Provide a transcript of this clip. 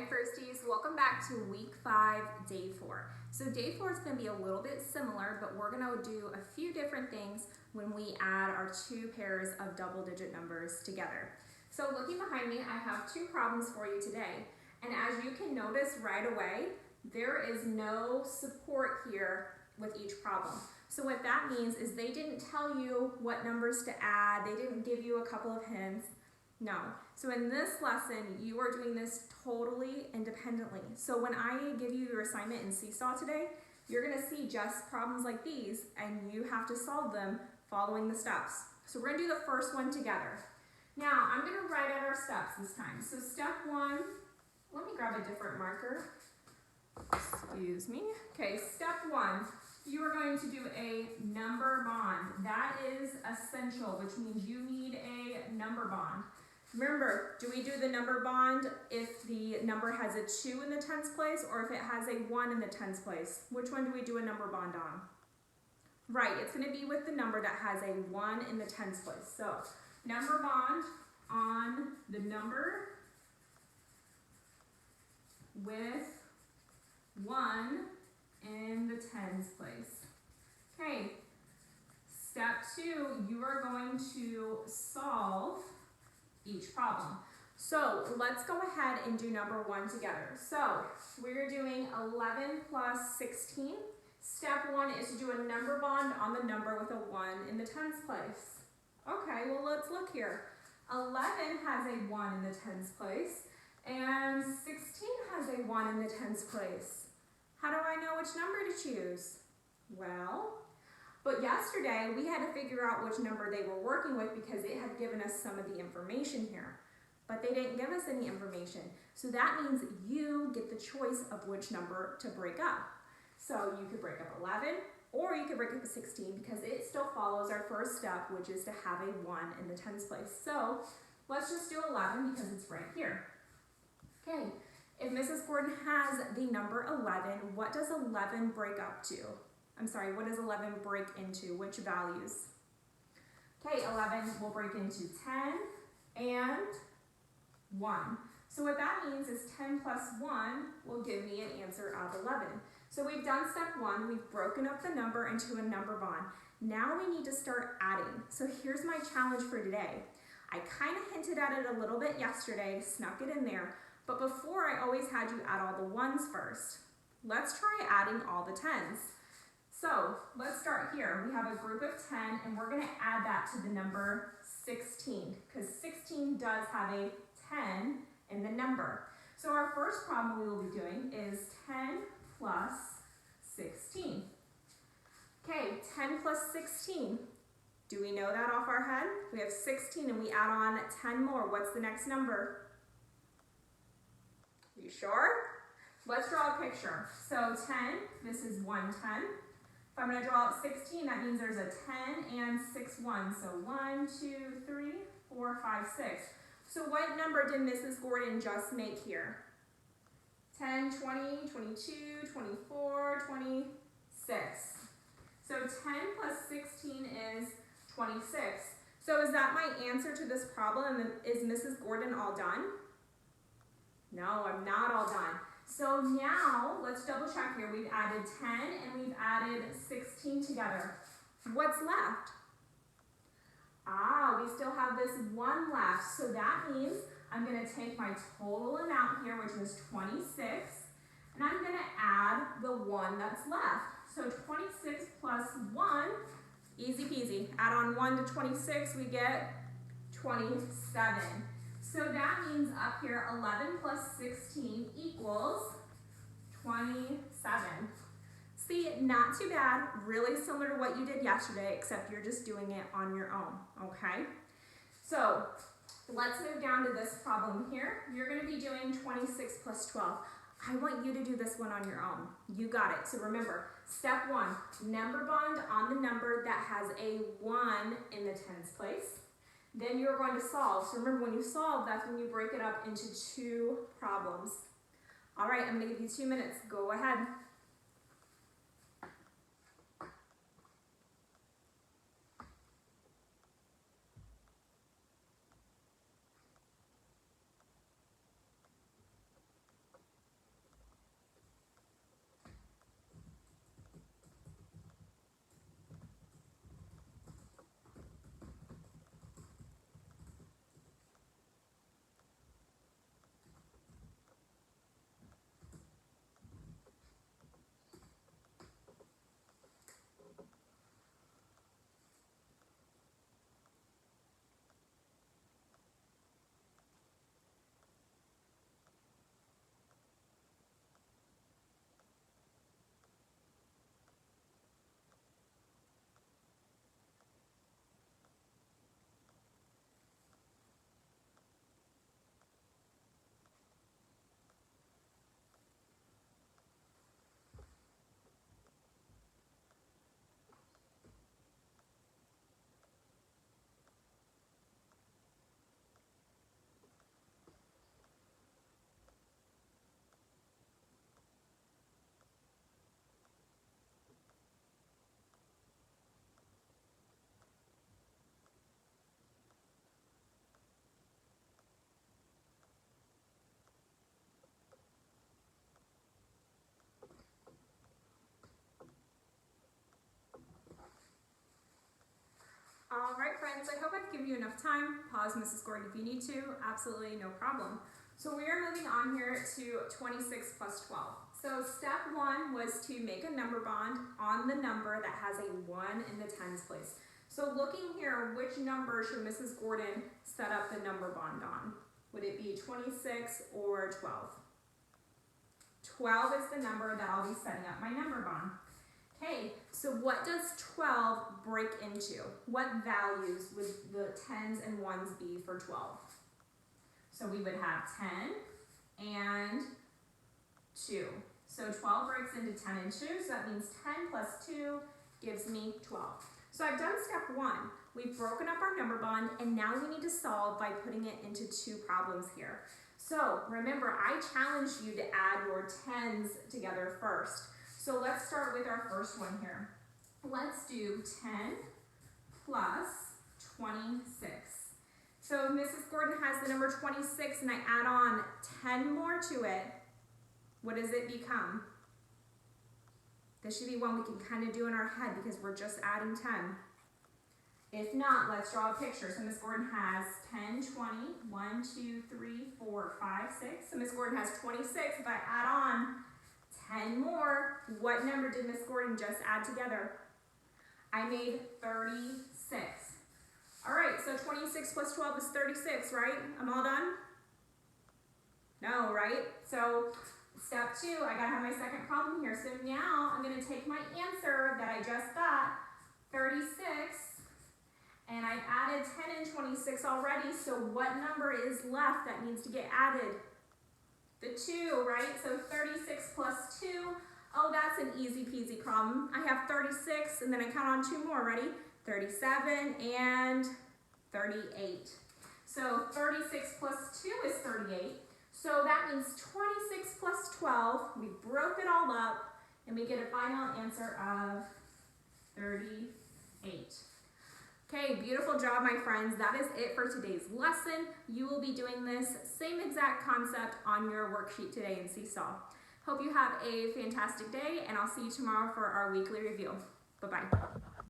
Hi Firsties, welcome back to week 5, day 4. So day 4 is going to be a little bit similar, but we're going to do a few different things when we add our two pairs of double-digit numbers together. So looking behind me, I have two problems for you today. And as you can notice right away, there is no support here with each problem. So what that means is they didn't tell you what numbers to add, they didn't give you a couple of hints. No. So in this lesson, you are doing this totally independently. So when I give you your assignment in Seesaw today, you're going to see just problems like these, and you have to solve them following the steps. So we're going to do the first one together. Now, I'm going to write out our steps this time. So step 1, let me grab a different marker. Excuse me. Okay, step 1, you are going to do a number bond. That is essential, which means you need a number bond. Remember, do we do the number bond if the number has a 2 in the tens place or if it has a 1 in the tens place? Which one do we do a number bond on? Right, it's going to be with the number that has a 1 in the tens place. So, number bond on the number with 1 in the tens place. Okay, step 2, you are going to solve each problem. So let's go ahead and do number 1 together. So we're doing 11 plus 16. Step 1 is to do a number bond on the number with a 1 in the tens place. Okay, well let's look here. 11 has a 1 in the tens place, and 16 has a 1 in the tens place. How do I know which number to choose? Well, but yesterday we had to figure out which number they were working with because it had given us some of the information here. But they didn't give us any information. So that means you get the choice of which number to break up. So you could break up 11 or you could break up 16 because it still follows our first step, which is to have a 1 in the tens place. So let's just do 11 because it's right here. Okay, if Mrs. Gordon has the number 11, what does 11 break up to? I'm sorry, what does 11 break into? Which values? Okay, 11 will break into 10 and 1. So what that means is 10 plus 1 will give me an answer of 11. So we've done step 1, we've broken up the number into a number bond. Now we need to start adding. So here's my challenge for today. I kind of hinted at it a little bit yesterday, snuck it in there, but before I always had you add all the 1s first. Let's try adding all the 10s. So let's start here. We have a group of 10 and we're going to add that to the number 16 because 16 does have a 10 in the number. So our first problem we will be doing is 10 plus 16. Okay, 10 plus 16. Do we know that off our head? We have 16 and we add on 10 more. What's the next number? You sure? Let's draw a picture. So 10, this is 110. If I'm going to draw out 16, that means there's a 10 and 6 1s. So 1, 2, 3, 4, 5, 6. So what number did Mrs. Gordon just make here? 10, 20, 22, 24, 26. So 10 plus 16 is 26. So is that my answer to this problem? Is Mrs. Gordon all done? No, I'm not all done. So now, let's double check here. We've added 10 and we've added 16 together. What's left? We still have this 1 left. So that means I'm going to take my total amount here, which is 26, and I'm going to add the 1 that's left. So 26 plus 1, easy peasy. Add on 1 to 26, we get 27. So that means up here, 11 plus 16 equals 27. See, not too bad, really similar to what you did yesterday, except you're just doing it on your own, okay? So let's move down to this problem here. You're going to be doing 26 plus 12. I want you to do this one on your own. You got it. So remember, step 1, number bond on the number that has a 1 in the tens place. Then you're going to solve. So remember, when you solve, that's when you break it up into 2 problems. All right, I'm going to give you 2 minutes. Go ahead. friends, I hope I've given you enough time. Pause, Mrs. Gordon, if you need to. Absolutely no problem. So we are moving on here to 26 plus 12. So step one was to make a number bond on the number that has a 1 in the tens place. So looking here, which number should Mrs. Gordon set up the number bond on? Would it be 26 or 12? 12 is the number that I'll be setting up my number bond. Okay, so what does 12 break into? What values would the tens and ones be for 12? So we would have 10 and 2. So 12 breaks into 10 and 2, so that means 10 plus 2 gives me 12. So I've done step one. We've broken up our number bond, and now we need to solve by putting it into two problems here. So remember, I challenged you to add your tens together first. So let's start with our first one here. Let's do 10 plus 26. So if Mrs. Gordon has the number 26 and I add on 10 more to it, what does it become? This should be one we can kind of do in our head because we're just adding 10. If not, let's draw a picture. So Miss Gordon has 10, 20, 1, 2, 3, 4, 5, 6. So Miss Gordon has 26. If I add on 10 more, what number did Miss Gordon just add together? I made 36. All right, so 26 plus 12 is 36, right? I'm all done? No, right? So step two, I gotta have my second problem here. So now I'm gonna take my answer that I just got, 36, and I've added 10 and 26 already, so what number is left that needs to get added? The 2, right? So 36 plus 2, oh, that's an easy peasy problem. I have 36, and then I count on 2 more, ready? 37 and 38. So 36 plus 2 is 38. So that means 26 plus 12, we broke it all up, and we get a final answer of 38. Okay, beautiful job, my friends. That is it for today's lesson. You will be doing this same exact concept on your worksheet today in Seesaw. Hope you have a fantastic day, and I'll see you tomorrow for our weekly review. Bye-bye.